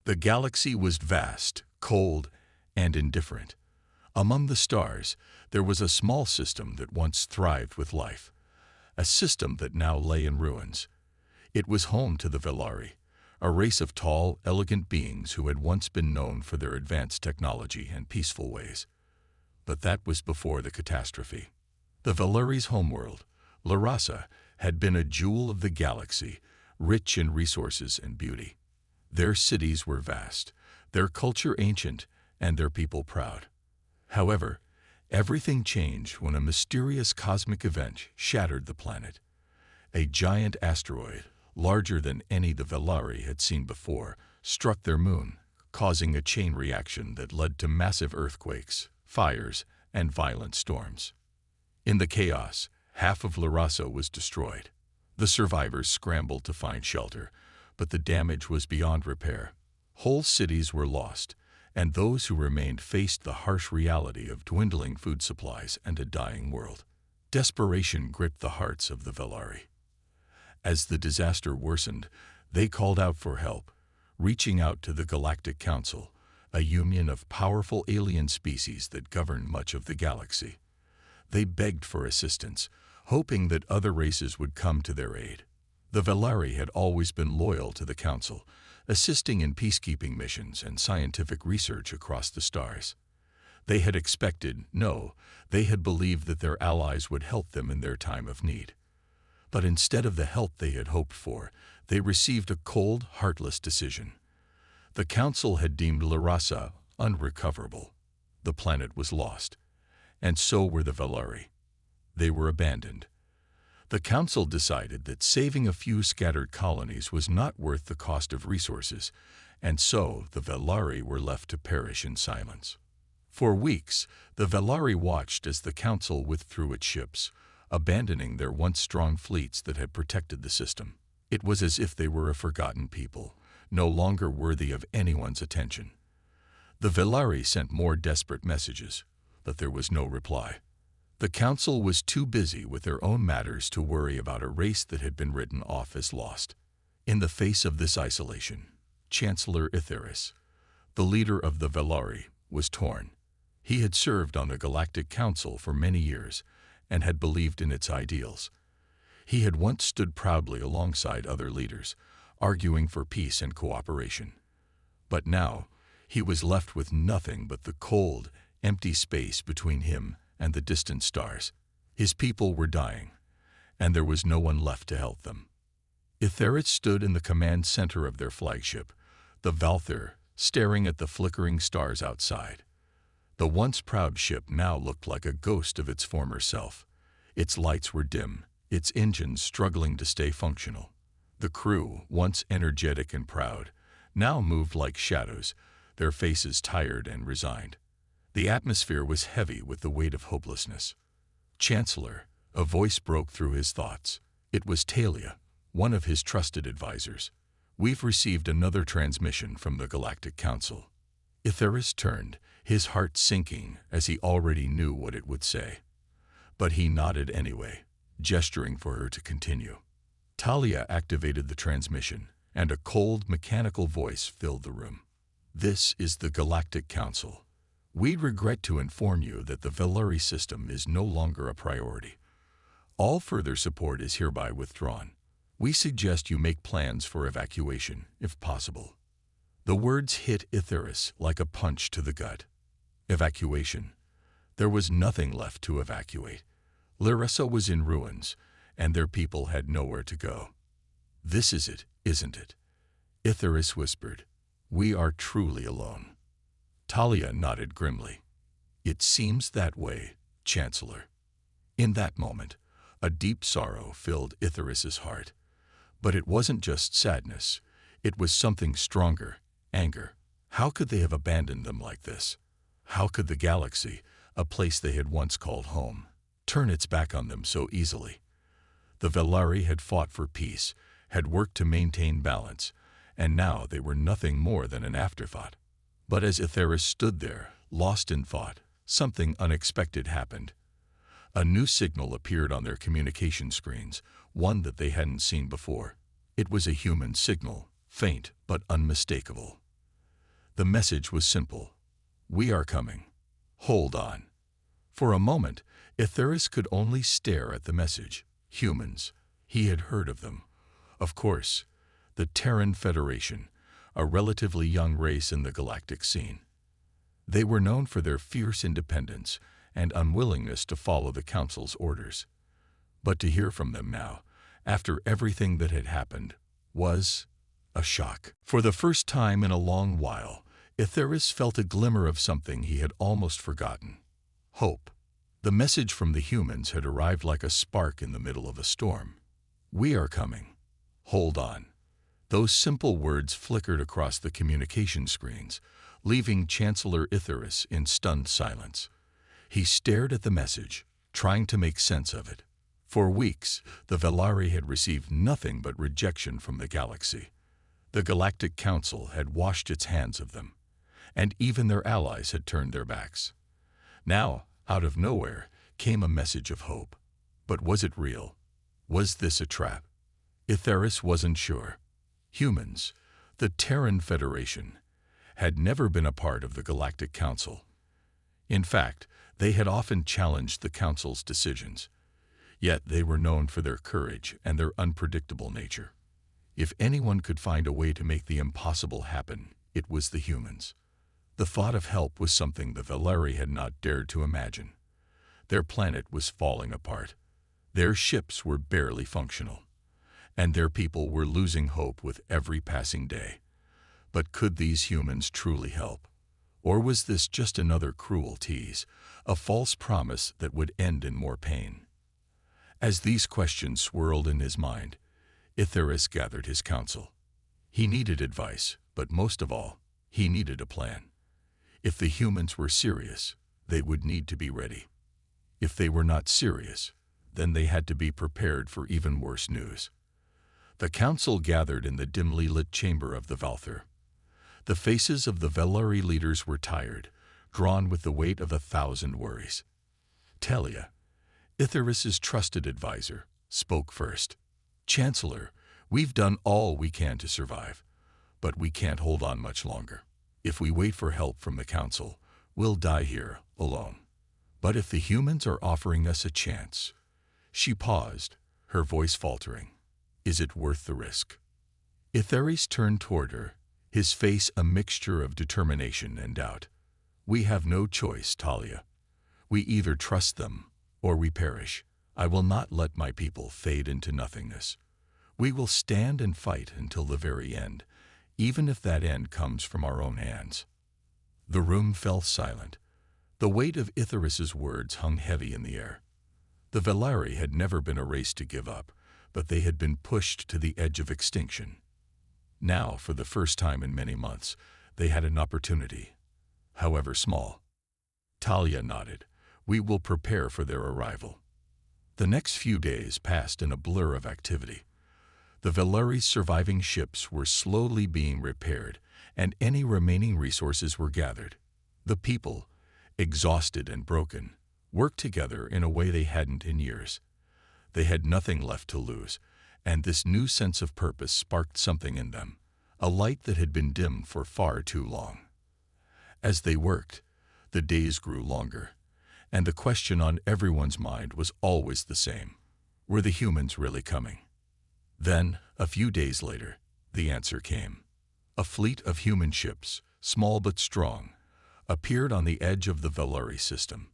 The galaxy was vast, cold, and indifferent. Among the stars, there was a small system that once thrived with life, a system that now lay in ruins. It was home to the Velari, a race of tall, elegant beings who had once been known for their advanced technology and peaceful ways. But that was before the catastrophe. The Velari's homeworld, Larasa, had been a jewel of the galaxy, rich in resources and beauty. Their cities were vast, their culture ancient, and their people proud. However, everything changed when a mysterious cosmic event shattered the planet. A giant asteroid, larger than any the Velari had seen before, struck their moon, causing a chain reaction that led to massive earthquakes, fires, and violent storms. In the chaos, half of Larasa was destroyed. The survivors scrambled to find shelter, but the damage was beyond repair. Whole cities were lost, and those who remained faced the harsh reality of dwindling food supplies and a dying world. Desperation gripped the hearts of the Velari. As the disaster worsened, they called out for help, reaching out to the Galactic Council, a union of powerful alien species that governed much of the galaxy. They begged for assistance, hoping that other races would come to their aid. The Velari had always been loyal to the Council, assisting in peacekeeping missions and scientific research across the stars. They had expected, no, they had believed that their allies would help them in their time of need. But instead of the help they had hoped for, they received a cold, heartless decision. The Council had deemed Larasa unrecoverable. The planet was lost, and so were the Velari. They were abandoned. The Council decided that saving a few scattered colonies was not worth the cost of resources, and so the Velari were left to perish in silence. For weeks, the Velari watched as the Council withdrew its ships, abandoning their once strong fleets that had protected the system. It was as if they were a forgotten people, no longer worthy of anyone's attention. The Velari sent more desperate messages, but there was no reply. The Council was too busy with their own matters to worry about a race that had been written off as lost. In the face of this isolation, Chancellor Itheris, the leader of the Velari, was torn. He had served on the Galactic Council for many years and had believed in its ideals. He had once stood proudly alongside other leaders, arguing for peace and cooperation. But now, he was left with nothing but the cold, empty space between him and the distant stars. His people were dying, and there was no one left to help them. Itheris stood in the command center of their flagship, the Valther, staring at the flickering stars outside. The once proud ship now looked like a ghost of its former self. Its lights were dim, its engines struggling to stay functional. The crew, once energetic and proud, now moved like shadows, their faces tired and resigned. The atmosphere was heavy with the weight of hopelessness. "Chancellor," a voice broke through his thoughts. It was Talia, one of his trusted advisors. "We've received another transmission from the Galactic Council." Itheris turned, his heart sinking as he already knew what it would say. But he nodded anyway, gesturing for her to continue. Talia activated the transmission, and a cold, mechanical voice filled the room. "This is the Galactic Council. We regret to inform you that the Velari system is no longer a priority. All further support is hereby withdrawn. We suggest you make plans for evacuation, if possible." The words hit Itheris like a punch to the gut. Evacuation. There was nothing left to evacuate. Larasa was in ruins, and their people had nowhere to go. "This is it, isn't it?" Itheris whispered. "We are truly alone." Talia nodded grimly. "It seems that way, Chancellor." In that moment, a deep sorrow filled Itheris's heart. But it wasn't just sadness. It was something stronger, anger. How could they have abandoned them like this? How could the galaxy, a place they had once called home, turn its back on them so easily? The Velari had fought for peace, had worked to maintain balance, and now they were nothing more than an afterthought. But as Itheris stood there, lost in thought, something unexpected happened. A new signal appeared on their communication screens, one that they hadn't seen before. It was a human signal, faint but unmistakable. The message was simple. We are coming. Hold on. For a moment, Icarus could only stare at the message. Humans. He had heard of them. Of course, the Terran Federation, a relatively young race in the galactic scene. They were known for their fierce independence and unwillingness to follow the Council's orders. But to hear from them now, after everything that had happened, was a shock. For the first time in a long while, Icarus felt a glimmer of something he had almost forgotten. Hope. The message from the humans had arrived like a spark in the middle of a storm. We are coming. Hold on. Those simple words flickered across the communication screens, leaving Chancellor Icarus in stunned silence. He stared at the message, trying to make sense of it. For weeks, the Velari had received nothing but rejection from the galaxy. The Galactic Council had washed its hands of them, and even their allies had turned their backs. Now, out of nowhere, came a message of hope. But was it real? Was this a trap? Icarus wasn't sure. Humans, the Terran Federation, had never been a part of the Galactic Council. In fact, they had often challenged the Council's decisions. Yet they were known for their courage and their unpredictable nature. If anyone could find a way to make the impossible happen, it was the humans. The thought of help was something the Velari had not dared to imagine. Their planet was falling apart. Their ships were barely functional, and their people were losing hope with every passing day. But could these humans truly help? Or was this just another cruel tease, a false promise that would end in more pain? As these questions swirled in his mind, Icarus gathered his council. He needed advice, but most of all, he needed a plan. If the humans were serious, they would need to be ready. If they were not serious, then they had to be prepared for even worse news. The council gathered in the dimly lit chamber of the Valther. The faces of the Velari leaders were tired, drawn with the weight of 1,000 worries. Talia, Icarus's trusted advisor, spoke first. Chancellor, we've done all we can to survive, but we can't hold on much longer. If we wait for help from the Council, we'll die here, alone. But if the humans are offering us a chance— She paused, her voice faltering. Is it worth the risk? Icarus turned toward her, his face a mixture of determination and doubt. We have no choice, Talia. We either trust them, or we perish. I will not let my people fade into nothingness. We will stand and fight until the very end, even if that end comes from our own hands. The room fell silent. The weight of Icarus's words hung heavy in the air. The Velari had never been a race to give up, but they had been pushed to the edge of extinction. Now, for the first time in many months, they had an opportunity, however small. Talia nodded. We will prepare for their arrival. The next few days passed in a blur of activity. The Velari's surviving ships were slowly being repaired, and any remaining resources were gathered. The people, exhausted and broken, worked together in a way they hadn't in years. They had nothing left to lose, and this new sense of purpose sparked something in them, a light that had been dimmed for far too long. As they worked, the days grew longer, and the question on everyone's mind was always the same. Were the humans really coming? Then, a few days later, the answer came. A fleet of human ships, small but strong, appeared on the edge of the Velari system.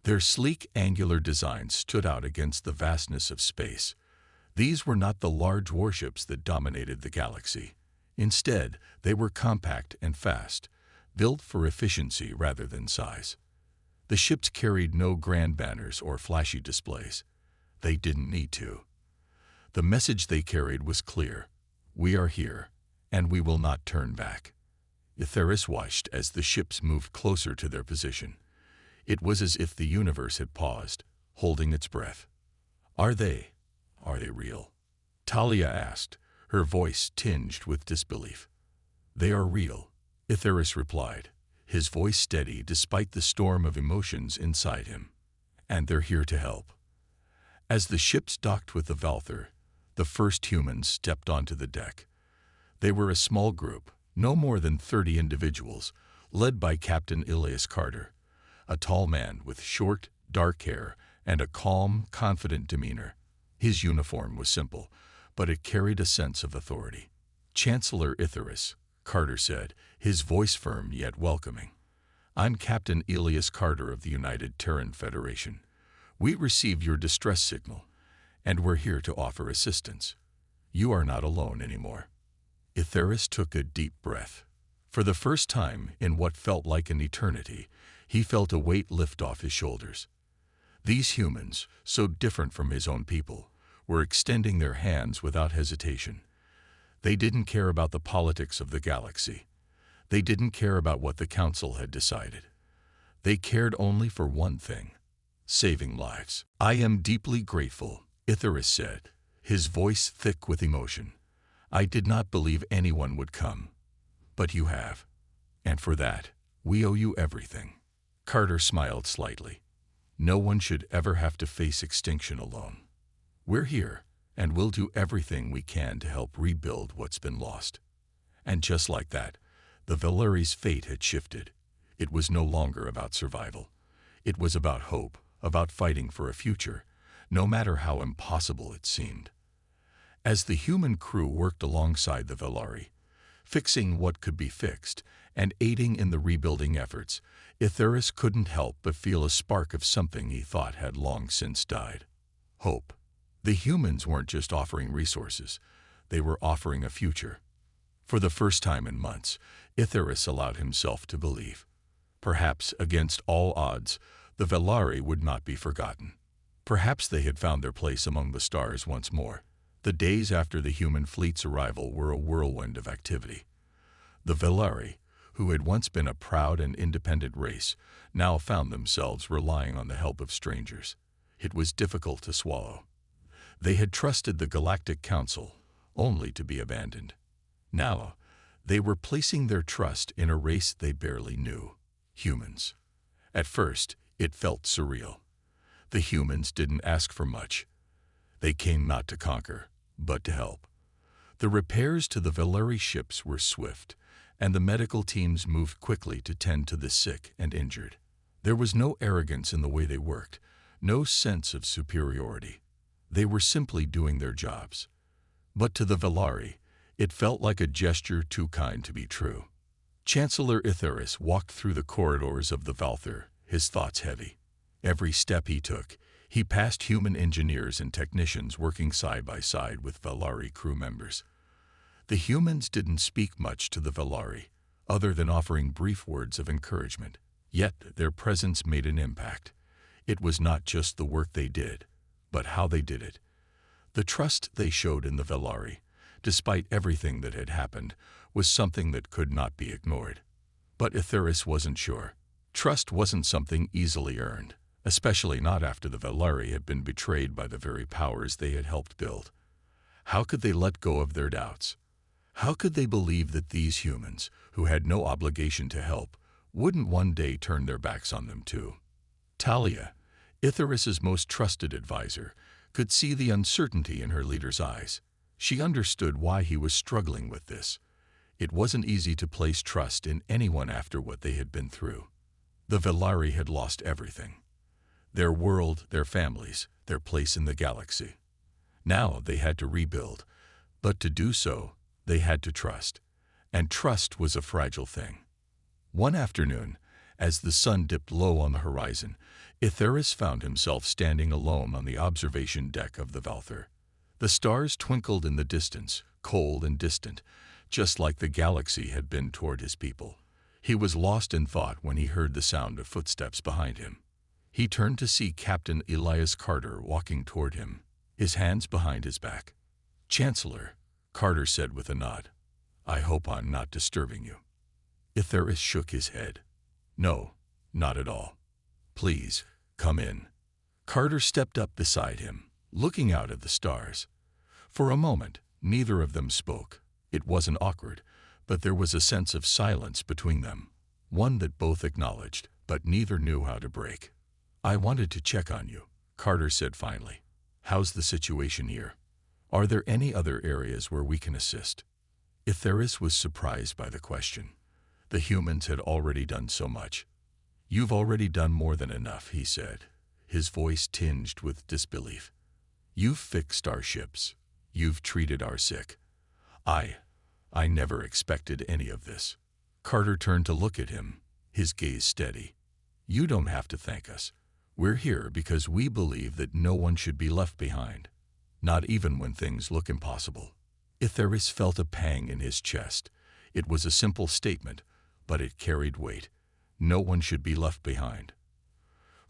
Their sleek, angular designs stood out against the vastness of space. These were not the large warships that dominated the galaxy. Instead, they were compact and fast, built for efficiency rather than size. The ships carried no grand banners or flashy displays. They didn't need to. The message they carried was clear. We are here, and we will not turn back. Icarus watched as the ships moved closer to their position. It was as if the universe had paused, holding its breath. Are they real? Talia asked, her voice tinged with disbelief. They are real, Icarus replied, his voice steady despite the storm of emotions inside him. And they're here to help. As the ships docked with the Valther, the first humans stepped onto the deck. They were a small group, No more than 30 individuals, led by Captain Elias Carter, a tall man with short, dark hair and a calm, confident demeanor. His uniform was simple, but it carried a sense of authority. "Chancellor Icarus," Carter said, his voice firm yet welcoming. "I'm Captain Elias Carter of the United Terran Federation. We received your distress signal, and we're here to offer assistance. You are not alone anymore." Icarus took a deep breath. For the first time in what felt like an eternity, he felt a weight lift off his shoulders. These humans, so different from his own people, were extending their hands without hesitation. They didn't care about the politics of the galaxy. They didn't care about what the Council had decided. They cared only for one thing: saving lives. "I am deeply grateful," Icarus said, his voice thick with emotion. "I did not believe anyone would come, but you have. And for that, we owe you everything." Carter smiled slightly. "No one should ever have to face extinction alone. We're here, and we'll do everything we can to help rebuild what's been lost." And just like that, the Valeri's fate had shifted. It was no longer about survival. It was about hope, about fighting for a future, no matter how impossible it seemed. As the human crew worked alongside the Valari, fixing what could be fixed and aiding in the rebuilding efforts, Icarus couldn't help but feel a spark of something he thought had long since died: hope. The humans weren't just offering resources, they were offering a future. For the first time in months, Icarus allowed himself to believe. Perhaps, against all odds, the Valari would not be forgotten. Perhaps they had found their place among the stars once more. The days after the human fleet's arrival were a whirlwind of activity. The Valari, who had once been a proud and independent race, now found themselves relying on the help of strangers. It was difficult to swallow. They had trusted the Galactic Council, only to be abandoned. Now, they were placing their trust in a race they barely knew: humans. At first, it felt surreal. The humans didn't ask for much. They came not to conquer, but to help. The repairs to the Valari ships were swift, and the medical teams moved quickly to tend to the sick and injured. There was no arrogance in the way they worked, no sense of superiority. They were simply doing their jobs. But to the Valari, it felt like a gesture too kind to be true. Chancellor Icarus walked through the corridors of the Valther, his thoughts heavy. Every step he took, he passed human engineers and technicians working side by side with Valari crew members. The humans didn't speak much to the Valari, other than offering brief words of encouragement. Yet their presence made an impact. It was not just the work they did, but how they did it. The trust they showed in the Valari, despite everything that had happened, was something that could not be ignored. But Icarus wasn't sure. Trust wasn't something easily earned, especially not after the Valari had been betrayed by the very powers they had helped build. How could they let go of their doubts? How could they believe that these humans, who had no obligation to help, wouldn't one day turn their backs on them too? Talia, Icarus's most trusted advisor, could see the uncertainty in her leader's eyes. She understood why he was struggling with this. It wasn't easy to place trust in anyone after what they had been through. The Valari had lost everything: their world, their families, their place in the galaxy. Now they had to rebuild, but to do so, they had to trust, and trust was a fragile thing. One afternoon, as the sun dipped low on the horizon, Icarus found himself standing alone on the observation deck of the Valther. The stars twinkled in the distance, cold and distant, just like the galaxy had been toward his people. He was lost in thought when he heard the sound of footsteps behind him. He turned to see Captain Elias Carter walking toward him, his hands behind his back. "Chancellor," Carter said with a nod, "I hope I'm not disturbing you." Icarus shook his head. "No, not at all. Please, come in." Carter stepped up beside him, looking out at the stars. For a moment, neither of them spoke. It wasn't awkward, but there was a sense of silence between them, one that both acknowledged, but neither knew how to break. "I wanted to check on you," Carter said finally. "How's the situation here? Are there any other areas where we can assist?" Itherius was surprised by the question. The humans had already done so much. "You've already done more than enough," he said, his voice tinged with disbelief. "You've fixed our ships. You've treated our sick. I never expected any of this." Carter turned to look at him, his gaze steady. "You don't have to thank us. We're here because we believe that no one should be left behind, not even when things look impossible." Itherius felt a pang in his chest. It was a simple statement, but it carried weight. No one should be left behind.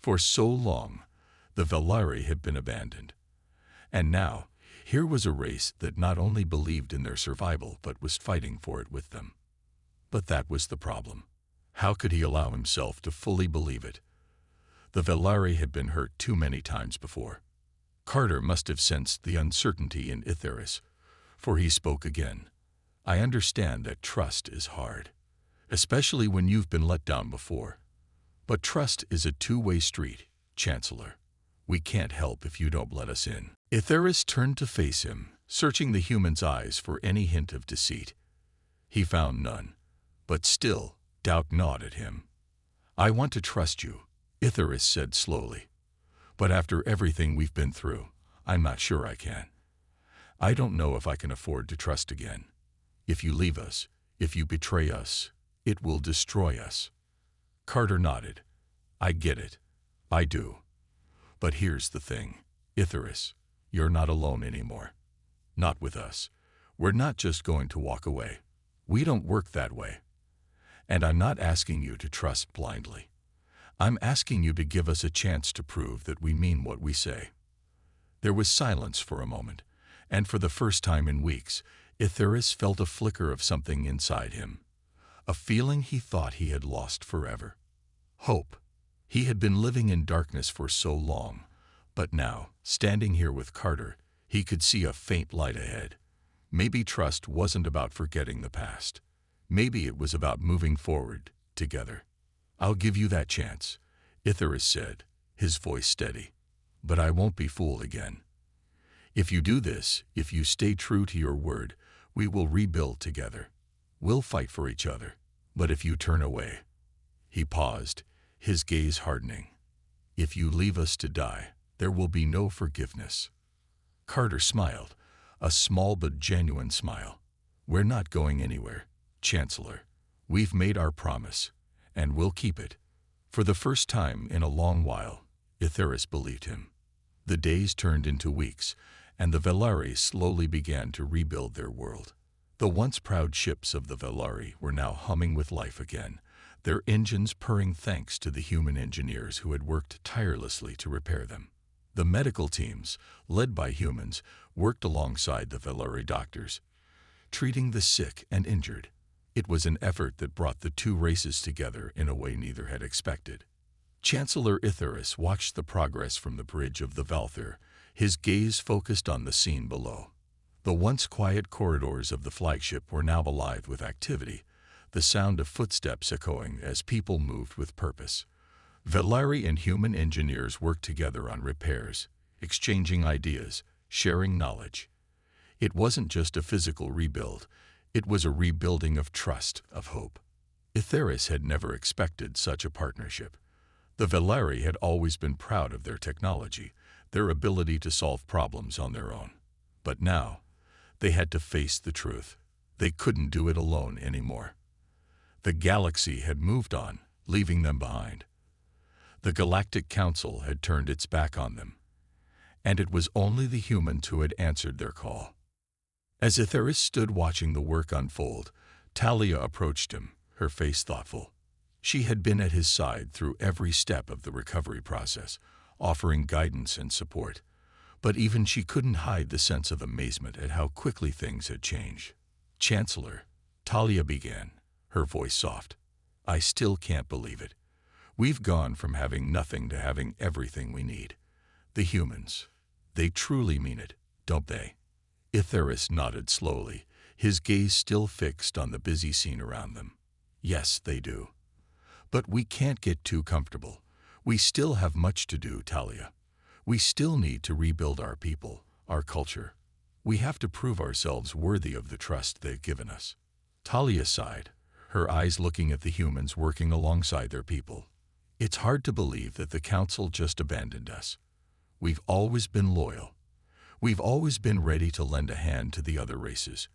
For so long, the Velari had been abandoned. And now, here was a race that not only believed in their survival but was fighting for it with them. But that was the problem. How could he allow himself to fully believe it? The Velari had been hurt too many times before. Carter must have sensed the uncertainty in Itherius, for he spoke again. "I understand that trust is hard, especially when you've been let down before. But trust is a two-way street, Chancellor. We can't help if you don't let us in." Itherius turned to face him, searching the human's eyes for any hint of deceit. He found none, but still, doubt gnawed at him. "I want to trust you," Itherius said slowly. "But after everything we've been through, I'm not sure I can. I don't know if I can afford to trust again. If you leave us, if you betray us, it will destroy us." Carter nodded. "I get it. I do. But here's the thing, Itherius, you're not alone anymore. Not with us. We're not just going to walk away. We don't work that way. And I'm not asking you to trust blindly. I'm asking you to give us a chance to prove that we mean what we say." There was silence for a moment, and for the first time in weeks, Itherius felt a flicker of something inside him, a feeling he thought he had lost forever. Hope. He had been living in darkness for so long, but now, standing here with Carter, he could see a faint light ahead. Maybe trust wasn't about forgetting the past. Maybe it was about moving forward, together. "I'll give you that chance," Itherius said, his voice steady. "But I won't be fooled again. If you do this, if you stay true to your word, we will rebuild together. We'll fight for each other. But if you turn away—" He paused, his gaze hardening. "If you leave us to die, there will be no forgiveness." Carter smiled, a small but genuine smile. "We're not going anywhere, Chancellor. We've made our promise, and we'll keep it." For the first time in a long while, Itherius believed him. The days turned into weeks, and the Velari slowly began to rebuild their world. The once proud ships of the Velari were now humming with life again, their engines purring thanks to the human engineers who had worked tirelessly to repair them. The medical teams, led by humans, worked alongside the Velari doctors, treating the sick and injured. It was an effort that brought the two races together in a way neither had expected. Chancellor Itherius watched the progress from the bridge of the Valther, his gaze focused on the scene below. The once quiet corridors of the flagship were now alive with activity, the sound of footsteps echoing as people moved with purpose. Velari and human engineers worked together on repairs, exchanging ideas, sharing knowledge. It wasn't just a physical rebuild, it was a rebuilding of trust, of hope. Itherius had never expected such a partnership. The Velari had always been proud of their technology, their ability to solve problems on their own. But now, they had to face the truth. They couldn't do it alone anymore. The galaxy had moved on, leaving them behind. The Galactic Council had turned its back on them, and it was only the humans who had answered their call. As Itherius stood watching the work unfold, Talia approached him, her face thoughtful. She had been at his side through every step of the recovery process, offering guidance and support. But even she couldn't hide the sense of amazement at how quickly things had changed. "Chancellor," Talia began, her voice soft, "I still can't believe it. We've gone from having nothing to having everything we need. The humans, they truly mean it, don't they?" Itherius nodded slowly, his gaze still fixed on the busy scene around them. "Yes, they do. But we can't get too comfortable. We still have much to do, Talia. We still need to rebuild our people, our culture. We have to prove ourselves worthy of the trust they've given us. Talia sighed, her eyes looking at the humans working alongside their people. It's hard to believe that the council just abandoned us. We've always been loyal. We've always been ready to lend a hand to the other races.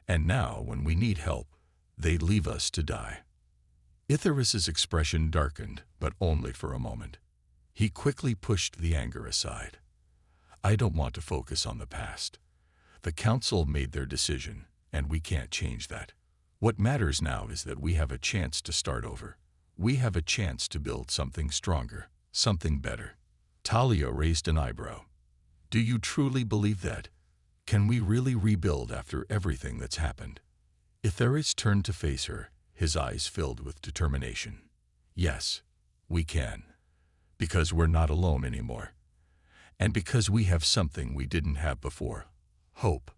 And now, when we need help, they leave us to die. Icarus's expression darkened, but only for a moment. He quickly pushed the anger aside. I don't want to focus on the past. The council made their decision, and we can't change that. What matters now is that we have a chance to start over. We have a chance to build something stronger, something better. Talia raised an eyebrow. Do you truly believe that? Can we really rebuild after everything that's happened? Icarus turned to face her, his eyes filled with determination. Yes, we can. Because we're not alone anymore. And because we have something we didn't have before. Hope.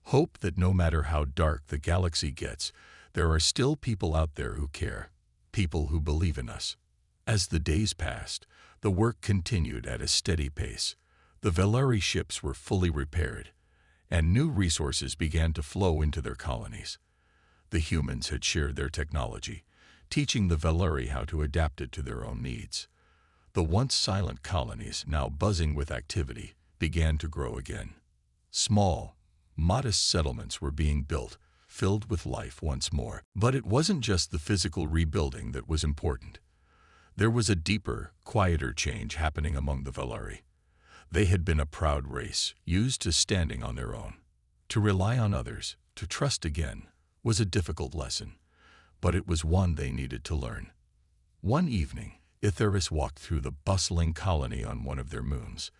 Hope that no matter how dark the galaxy gets, there are still people out there who care. People who believe in us. As the days passed, the work continued at a steady pace. The Velari ships were fully repaired, and new resources began to flow into their colonies. The humans had shared their technology, teaching the Velari how to adapt it to their own needs. The once silent colonies, now buzzing with activity, began to grow again. Small, modest settlements were being built, filled with life once more. But it wasn't just the physical rebuilding that was important. There was a deeper, quieter change happening among the Velari. They had been a proud race, used to standing on their own. To rely on others, to trust again, was a difficult lesson, but it was one they needed to learn. One evening, Icarus walked through the bustling colony on one of their moons.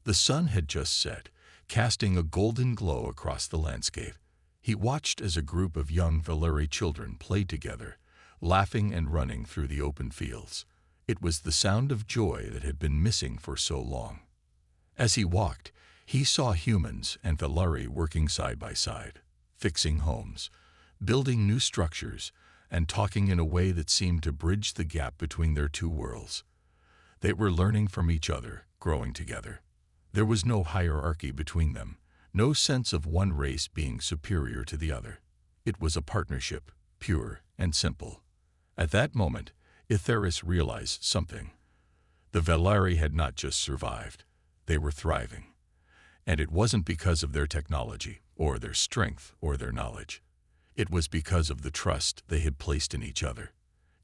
The sun had just set, casting a golden glow across the landscape. He watched as a group of young Velari children played together, laughing and running through the open fields. It was the sound of joy that had been missing for so long. As he walked, he saw humans and Velari working side by side, fixing homes, building new structures, and talking in a way that seemed to bridge the gap between their two worlds. They were learning from each other, growing together. There was no hierarchy between them, no sense of one race being superior to the other. It was a partnership, pure and simple. At that moment, Icarus realized something. The Velari had not just survived, they were thriving. And it wasn't because of their technology, or their strength, or their knowledge. It was because of the trust they had placed in each other.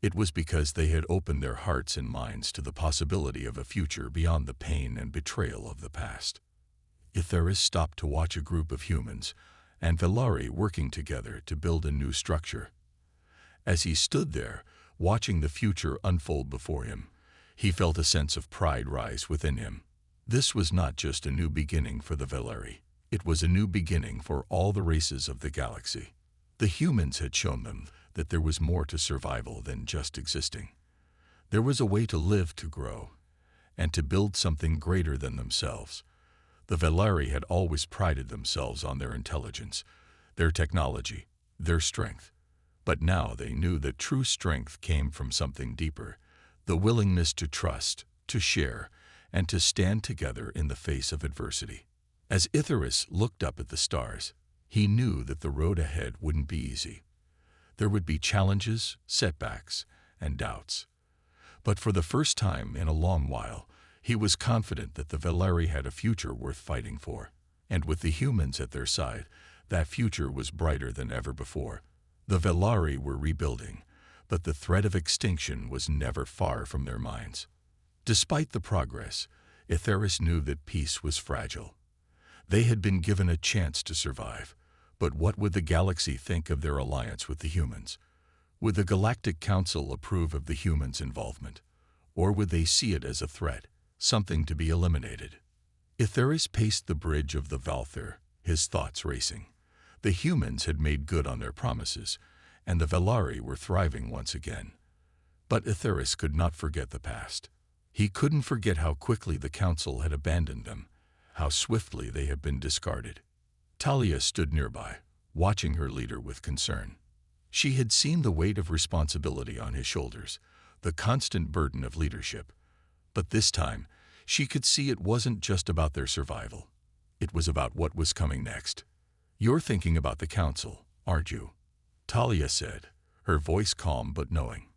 It was because they had opened their hearts and minds to the possibility of a future beyond the pain and betrayal of the past. Icarus stopped to watch a group of humans and Velari working together to build a new structure. As he stood there, watching the future unfold before him, he felt a sense of pride rise within him. This was not just a new beginning for the Velari. It was a new beginning for all the races of the galaxy. The humans had shown them that there was more to survival than just existing. There was a way to live, to grow, and to build something greater than themselves. The Velari had always prided themselves on their intelligence, their technology, their strength. But now they knew that true strength came from something deeper, the willingness to trust, to share, and to stand together in the face of adversity. As Icarus looked up at the stars, he knew that the road ahead wouldn't be easy. There would be challenges, setbacks, and doubts. But for the first time in a long while, he was confident that the Velari had a future worth fighting for. And with the humans at their side, that future was brighter than ever before. The Velari were rebuilding, but the threat of extinction was never far from their minds. Despite the progress, Icarus knew that peace was fragile. They had been given a chance to survive, but what would the galaxy think of their alliance with the humans? Would the Galactic Council approve of the humans' involvement? Or would they see it as a threat, something to be eliminated? Icarus paced the bridge of the Valther, his thoughts racing. The humans had made good on their promises, and the Velari were thriving once again. But Icarus could not forget the past. He couldn't forget how quickly the Council had abandoned them, how swiftly they had been discarded. Talia stood nearby, watching her leader with concern. She had seen the weight of responsibility on his shoulders, the constant burden of leadership. But this time, she could see it wasn't just about their survival. It was about what was coming next. "You're thinking about the council, aren't you?" Talia said, her voice calm but knowing.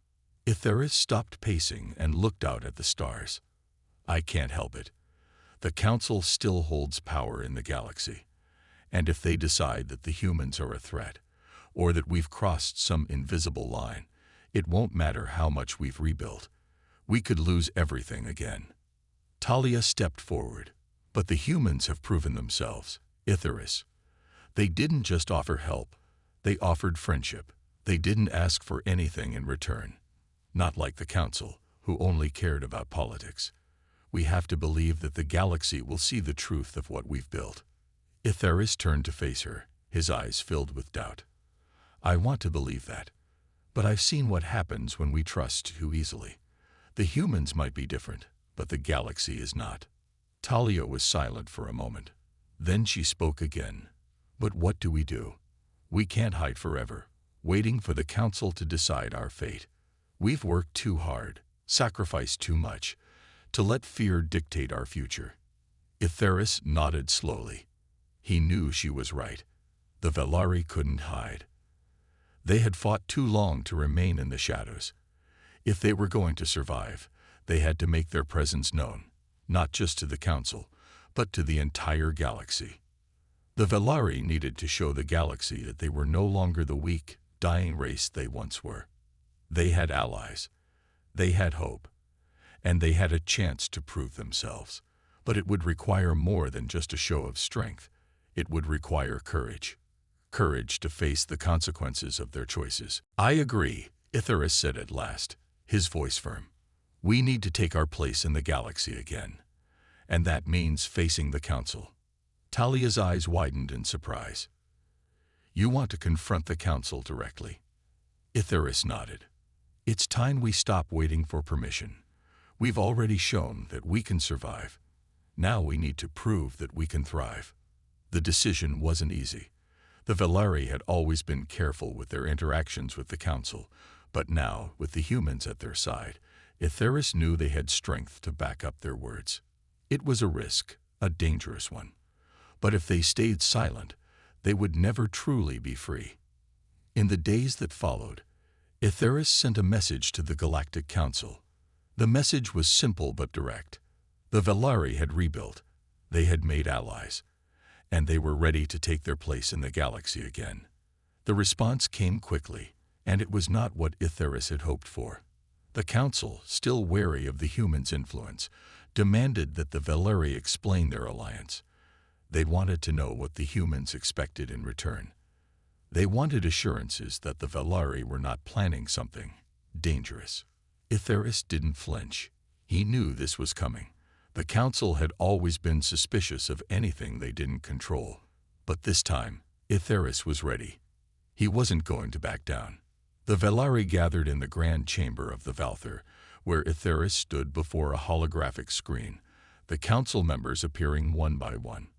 Ithariss stopped pacing and looked out at the stars. "I can't help it. The council still holds power in the galaxy. And if they decide that the humans are a threat, or that we've crossed some invisible line, it won't matter how much we've rebuilt. We could lose everything again." Talia stepped forward. "But the humans have proven themselves, Ithariss. They didn't just offer help. They offered friendship. They didn't ask for anything in return. Not like the council, who only cared about politics. We have to believe that the galaxy will see the truth of what we've built." Ithariss turned to face her, his eyes filled with doubt. "I want to believe that. But I've seen what happens when we trust too easily. The humans might be different, but the galaxy is not." Talia was silent for a moment. Then she spoke again. "But what do we do? We can't hide forever, waiting for the council to decide our fate. We've worked too hard, sacrificed too much, to let fear dictate our future." Ithariss nodded slowly. He knew she was right. The Velari couldn't hide. They had fought too long to remain in the shadows. If they were going to survive, they had to make their presence known, not just to the council, but to the entire galaxy. The Velari needed to show the galaxy that they were no longer the weak, dying race they once were. They had allies. They had hope. And they had a chance to prove themselves. But it would require more than just a show of strength. It would require courage. Courage to face the consequences of their choices. "I agree," Ithariss said at last, his voice firm. "We need to take our place in the galaxy again. And that means facing the council." Talia's eyes widened in surprise. "You want to confront the council directly?" Ithariss nodded. "It's time we stop waiting for permission. We've already shown that we can survive. Now we need to prove that we can thrive." The decision wasn't easy. The Velari had always been careful with their interactions with the council, but now, with the humans at their side, Ithariss knew they had strength to back up their words. It was a risk, a dangerous one. But if they stayed silent, they would never truly be free. In the days that followed, Ithariss sent a message to the Galactic Council. The message was simple but direct. The Velari had rebuilt, they had made allies, and they were ready to take their place in the galaxy again. The response came quickly, and it was not what Ithariss had hoped for. The Council, still wary of the humans' influence, demanded that the Velari explain their alliance. They wanted to know what the humans expected in return. They wanted assurances that the Velari were not planning something dangerous. Ithariss didn't flinch. He knew this was coming. The Council had always been suspicious of anything they didn't control. But this time, Ithariss was ready. He wasn't going to back down. The Velari gathered in the grand chamber of the Valther, where Ithariss stood before a holographic screen, the council members appearing one by one.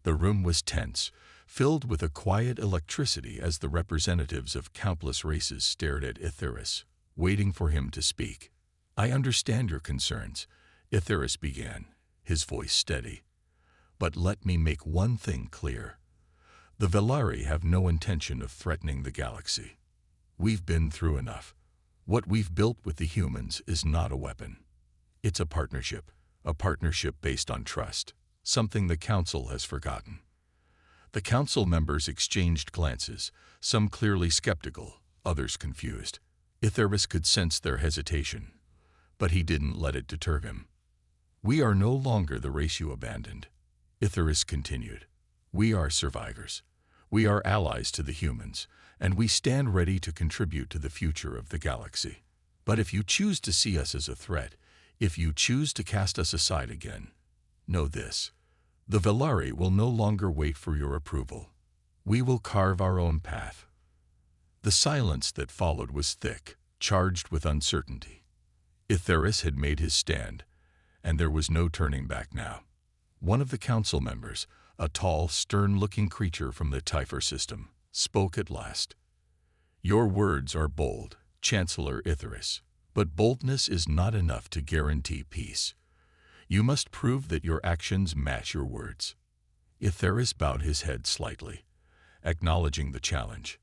The room was tense, filled with a quiet electricity as the representatives of countless races stared at Ithariss, waiting for him to speak. "I understand your concerns," Ithariss began, his voice steady. "But let me make one thing clear. The Velari have no intention of threatening the galaxy. We've been through enough. What we've built with the humans is not a weapon. It's a partnership based on trust, something the Council has forgotten." The Council members exchanged glances, some clearly skeptical, others confused. Ithariss could sense their hesitation, but he didn't let it deter him. "We are no longer the race you abandoned," Ithariss continued. "We are survivors. We are allies to the humans, and we stand ready to contribute to the future of the galaxy. But if you choose to see us as a threat, if you choose to cast us aside again, know this: the Velari will no longer wait for your approval. We will carve our own path." The silence that followed was thick, charged with uncertainty. Ithariss had made his stand, and there was no turning back now. One of the council members, a tall, stern-looking creature from the Typhor system, spoke at last. "Your words are bold, Chancellor Ithariss, but boldness is not enough to guarantee peace. You must prove that your actions match your words. Itherius bowed his head slightly, acknowledging the challenge.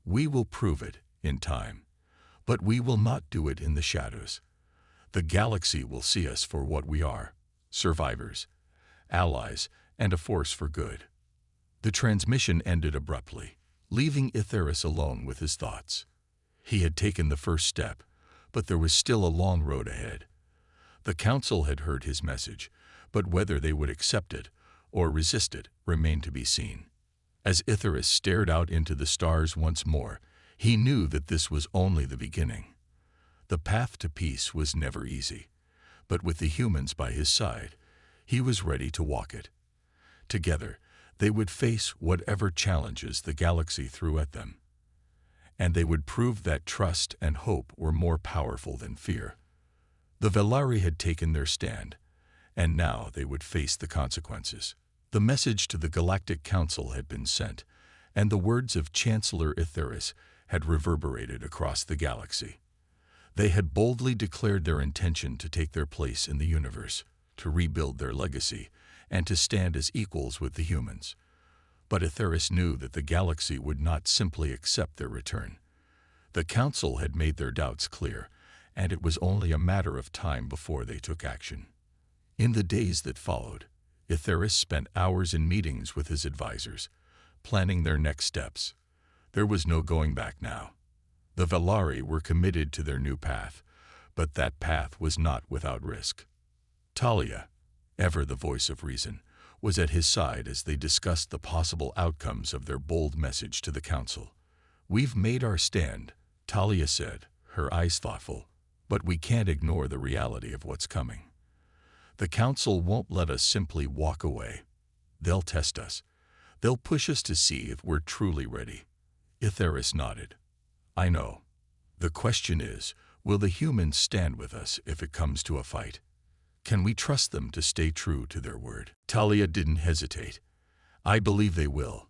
We will prove it in time, but we will not do it in the shadows. The galaxy will see us for what we are, survivors, allies, and a force for good. The transmission ended abruptly, leaving Itherius alone with his thoughts. He had taken the first step, but there was still a long road ahead. The Council had heard his message, but whether they would accept it or resist it remained to be seen. As Itherius stared out into the stars once more, he knew that this was only the beginning. The path to peace was never easy, but with the humans by his side, he was ready to walk it. Together, they would face whatever challenges the galaxy threw at them, and they would prove that trust and hope were more powerful than fear. The Velari had taken their stand, and now they would face the consequences. The message to the Galactic Council had been sent, and the words of Chancellor Itherius had reverberated across the galaxy. They had boldly declared their intention to take their place in the universe, to rebuild their legacy, and to stand as equals with the humans. But Itherius knew that the galaxy would not simply accept their return. The Council had made their doubts clear, and it was only a matter of time before they took action. In the days that followed, Itherius spent hours in meetings with his advisors, planning their next steps. There was no going back now. The Velari were committed to their new path, but that path was not without risk. Talia, ever the voice of reason, was at his side as they discussed the possible outcomes of their bold message to the Council. "We've made our stand," Talia said, her eyes thoughtful, "but we can't ignore the reality of what's coming. The Council won't let us simply walk away. They'll test us. They'll push us to see if we're truly ready." Itherius nodded. "I know. The question is, will the humans stand with us if it comes to a fight? Can we trust them to stay true to their word?" Talia didn't hesitate. "I believe they will.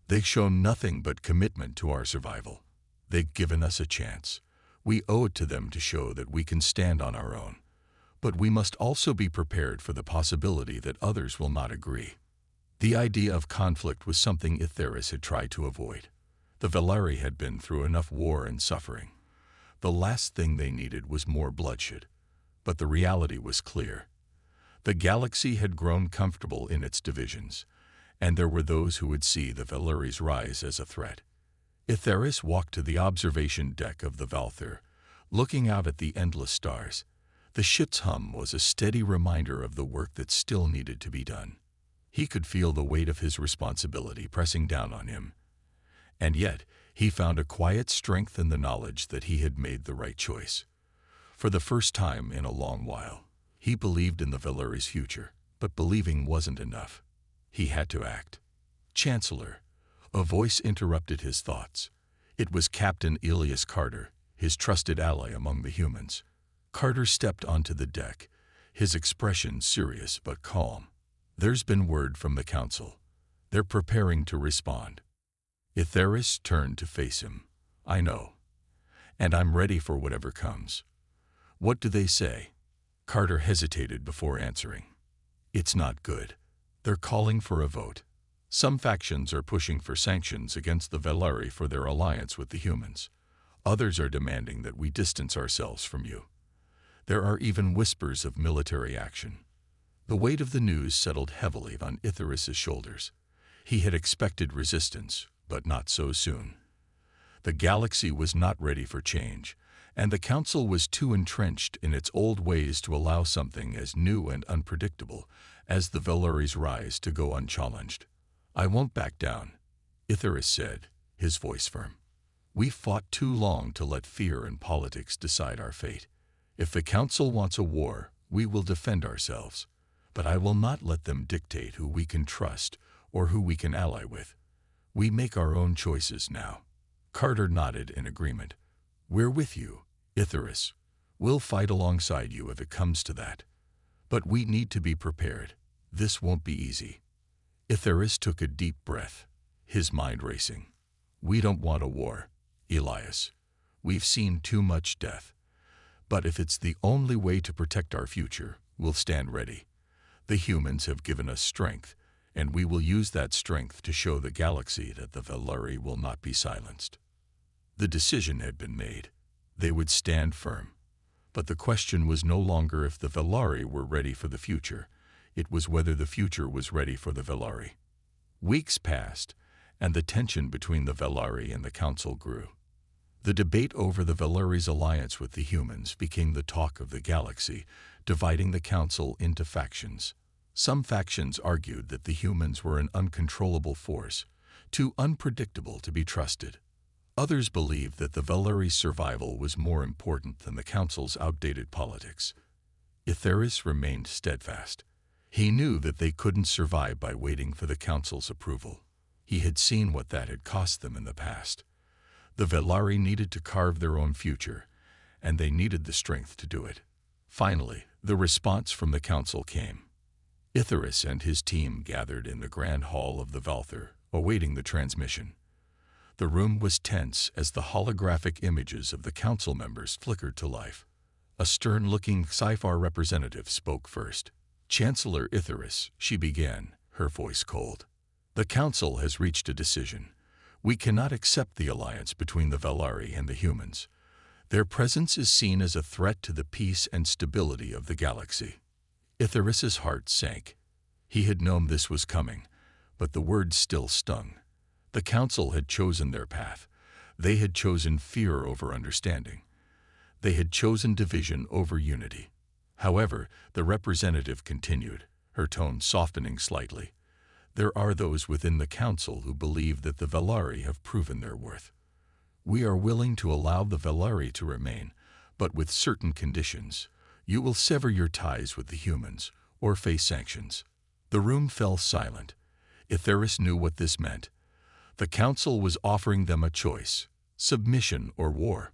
They've shown nothing but commitment to our survival. They've given us a chance. We owe it to them to show that we can stand on our own. But we must also be prepared for the possibility that others will not agree." The idea of conflict was something Itherius had tried to avoid. The Velari had been through enough war and suffering. The last thing they needed was more bloodshed. But the reality was clear. The galaxy had grown comfortable in its divisions, and there were those who would see the Velari's rise as a threat. Itherius walked to the observation deck of the Valther, looking out at the endless stars. The ship's hum was a steady reminder of the work that still needed to be done. He could feel the weight of his responsibility pressing down on him. And yet, he found a quiet strength in the knowledge that he had made the right choice. For the first time in a long while, he believed in the Velari's future, but believing wasn't enough. He had to act. "Chancellor," a voice interrupted his thoughts. It was Captain Elias Carter, his trusted ally among the humans. Carter stepped onto the deck, his expression serious but calm. "There's been word from the Council. They're preparing to respond." Itherius turned to face him. "I know, and I'm ready for whatever comes." "What do they say?" Carter hesitated before answering. "It's not good. They're calling for a vote. Some factions are pushing for sanctions against the Velari for their alliance with the humans. Others are demanding that we distance ourselves from you. There are even whispers of military action." The weight of the news settled heavily on Itherius's shoulders. He had expected resistance, but not so soon. The galaxy was not ready for change, and the Council was too entrenched in its old ways to allow something as new and unpredictable as the Velari's rise to go unchallenged. "I won't back down," Itherius said, his voice firm. "We've fought too long to let fear and politics decide our fate. If the Council wants a war, we will defend ourselves, but I will not let them dictate who we can trust or who we can ally with. We make our own choices now." Carter nodded in agreement. "We're with you, Itherius. We'll fight alongside you if it comes to that. But we need to be prepared. This won't be easy." Itherius took a deep breath, his mind racing. "We don't want a war, Elias. We've seen too much death. But if it's the only way to protect our future, we'll stand ready. The humans have given us strength, and we will use that strength to show the galaxy that the Velari will not be silenced." The decision had been made. They would stand firm. But the question was no longer if the Velari were ready for the future. It was whether the future was ready for the Velari. Weeks passed, and the tension between the Velari and the Council grew. The debate over the Velari's alliance with the humans became the talk of the galaxy, dividing the Council into factions. Some factions argued that the humans were an uncontrollable force, too unpredictable to be trusted. Others believed that the Velari's survival was more important than the Council's outdated politics. Itheris remained steadfast. He knew that they couldn't survive by waiting for the Council's approval. He had seen what that had cost them in the past. The Velari needed to carve their own future, and they needed the strength to do it. Finally, the response from the Council came. Itheris and his team gathered in the Grand Hall of the Valther, awaiting the transmission. The room was tense as the holographic images of the Council members flickered to life. A stern-looking Sci-Fi representative spoke first. "Chancellor Itheris," she began, her voice cold. "The Council has reached a decision. We cannot accept the alliance between the Velari and the humans. Their presence is seen as a threat to the peace and stability of the galaxy." Itheris's heart sank. He had known this was coming, but the words still stung. The Council had chosen their path. They had chosen fear over understanding. They had chosen division over unity. However, the representative continued, her tone softening slightly. "There are those within the Council who believe that the Velari have proven their worth. We are willing to allow the Velari to remain, but with certain conditions. You will sever your ties with the humans, or face sanctions." The room fell silent. Itheris knew what this meant. The Council was offering them a choice, submission or war.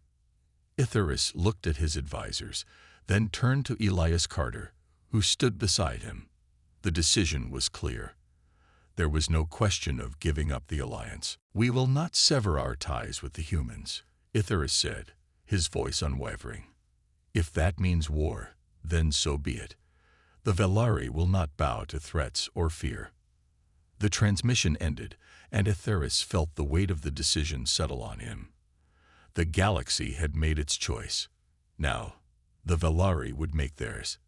Itheris looked at his advisors, then turned to Elias Carter, who stood beside him. The decision was clear. There was no question of giving up the alliance. "We will not sever our ties with the humans," Itheris said, his voice unwavering. "If that means war, then so be it. The Velari will not bow to threats or fear." The transmission ended, and Itheris felt the weight of the decision settle on him. The galaxy had made its choice. Now, the Velari would make theirs.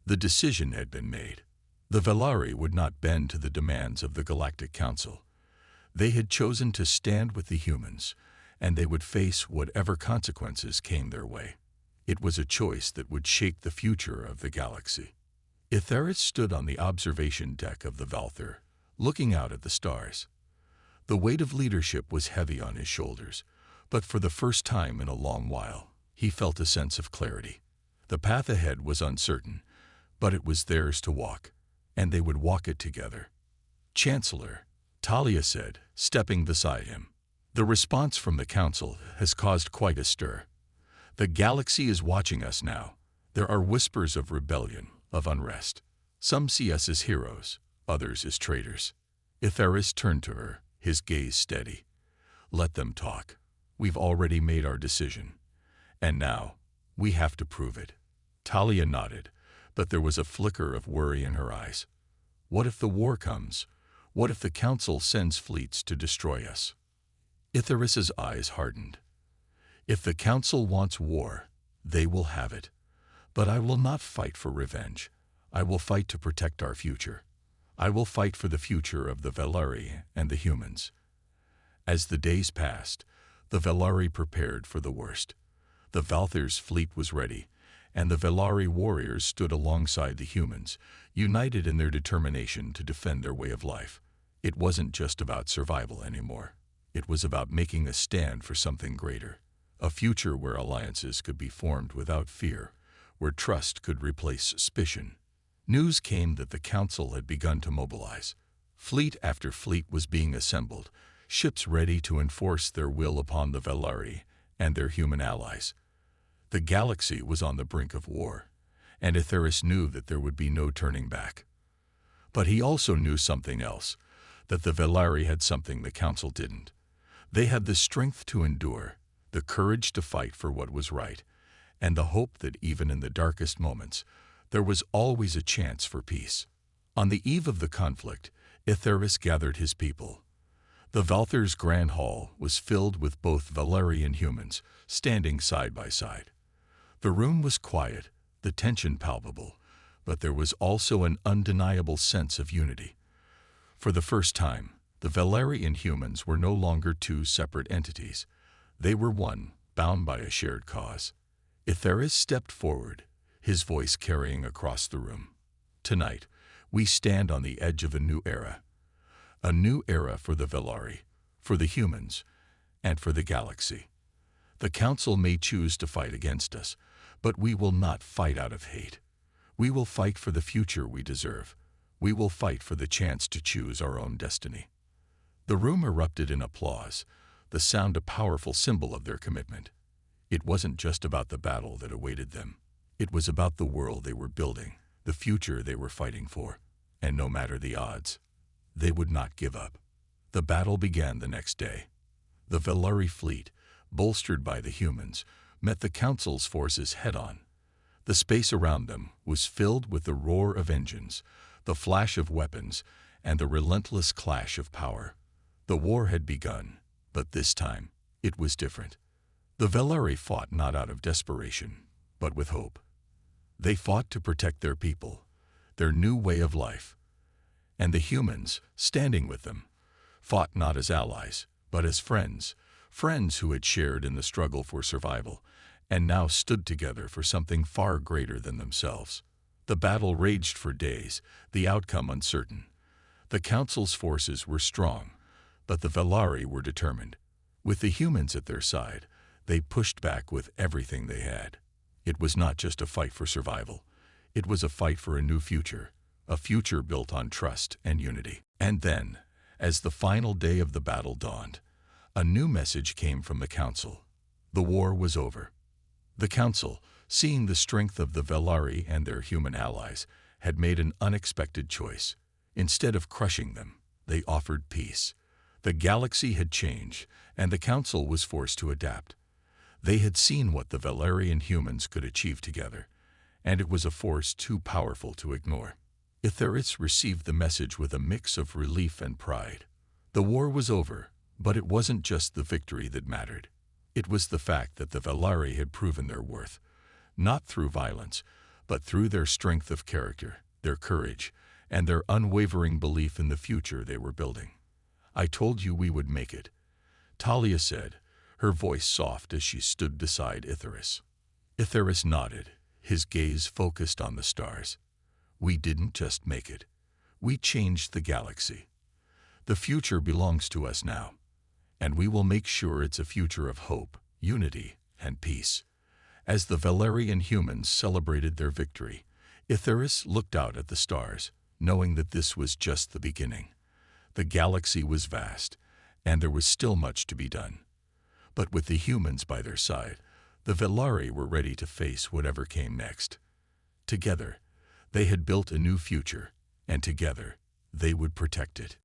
The decision had been made. The Velari would not bend to the demands of the Galactic Council. They had chosen to stand with the humans, and they would face whatever consequences came their way. It was a choice that would shape the future of the galaxy. Itheris stood on the observation deck of the Valther, looking out at the stars. The weight of leadership was heavy on his shoulders, but for the first time in a long while, he felt a sense of clarity. The path ahead was uncertain, but it was theirs to walk, and they would walk it together. "Chancellor," Talia said, stepping beside him. "The response from the Council has caused quite a stir. The galaxy is watching us now. There are whispers of rebellion, of unrest. Some see us as heroes, others as traitors." Itheris turned to her, his gaze steady. "Let them talk. We've already made our decision. And now, we have to prove it." Talia nodded, but there was a flicker of worry in her eyes. "What if the war comes? What if the Council sends fleets to destroy us?" Itheris's eyes hardened. "If the Council wants war, they will have it. But I will not fight for revenge. I will fight to protect our future. I will fight for the future of the Velari and the humans." As the days passed, the Velari prepared for the worst. The Valther's fleet was ready, and the Velari warriors stood alongside the humans, united in their determination to defend their way of life. It wasn't just about survival anymore. It was about making a stand for something greater. A future where alliances could be formed without fear, where trust could replace suspicion. News came that the Council had begun to mobilize. Fleet after fleet was being assembled, ships ready to enforce their will upon the Velari and their human allies. The galaxy was on the brink of war, and Itheris knew that there would be no turning back. But he also knew something else, that the Velari had something the Council didn't. They had the strength to endure, the courage to fight for what was right, and the hope that even in the darkest moments, there was always a chance for peace. On the eve of the conflict, Itharius gathered his people. The Valther's grand hall was filled with both Valeri and humans, standing side by side. The room was quiet, the tension palpable, but there was also an undeniable sense of unity. For the first time, the Valeri and humans were no longer two separate entities. They were one, bound by a shared cause. Itharius stepped forward, his voice carrying across the room. Tonight, we stand on the edge of a new era. A new era for the Valeri, for the humans, and for the galaxy. The Council may choose to fight against us, but we will not fight out of hate. We will fight for the future we deserve. We will fight for the chance to choose our own destiny. The room erupted in applause, the sound a powerful symbol of their commitment. It wasn't just about the battle that awaited them. It was about the world they were building, the future they were fighting for. And no matter the odds, they would not give up. The battle began the next day. The Valeri fleet, bolstered by the humans, met the Council's forces head-on. The space around them was filled with the roar of engines, the flash of weapons, and the relentless clash of power. The war had begun, but this time it was different. The Valeri fought not out of desperation, but with hope. They fought to protect their people, their new way of life. And the humans, standing with them, fought not as allies, but as friends, friends who had shared in the struggle for survival, and now stood together for something far greater than themselves. The battle raged for days, the outcome uncertain. The Council's forces were strong, but the Valeri were determined. With the humans at their side, they pushed back with everything they had. It was not just a fight for survival. It was a fight for a new future, a future built on trust and unity. And then, as the final day of the battle dawned, a new message came from the Council. The war was over. The Council, seeing the strength of the Valeri and their human allies, had made an unexpected choice. Instead of crushing them, they offered peace. The galaxy had changed, and the Council was forced to adapt. They had seen what the Valeri and humans could achieve together, and it was a force too powerful to ignore. Itharius received the message with a mix of relief and pride. The war was over, but it wasn't just the victory that mattered. It was the fact that the Valeri had proven their worth, not through violence, but through their strength of character, their courage, and their unwavering belief in the future they were building. "I told you we would make it," Talia said, her voice soft as she stood beside Itharius. Itharius nodded, his gaze focused on the stars. "We didn't just make it. We changed the galaxy. The future belongs to us now, and we will make sure it's a future of hope, unity, and peace." As the Valeri and humans celebrated their victory, Itharius looked out at the stars, knowing that this was just the beginning. The galaxy was vast, and there was still much to be done. But with the humans by their side, the Valeri were ready to face whatever came next. Together, they had built a new future, and together, they would protect it.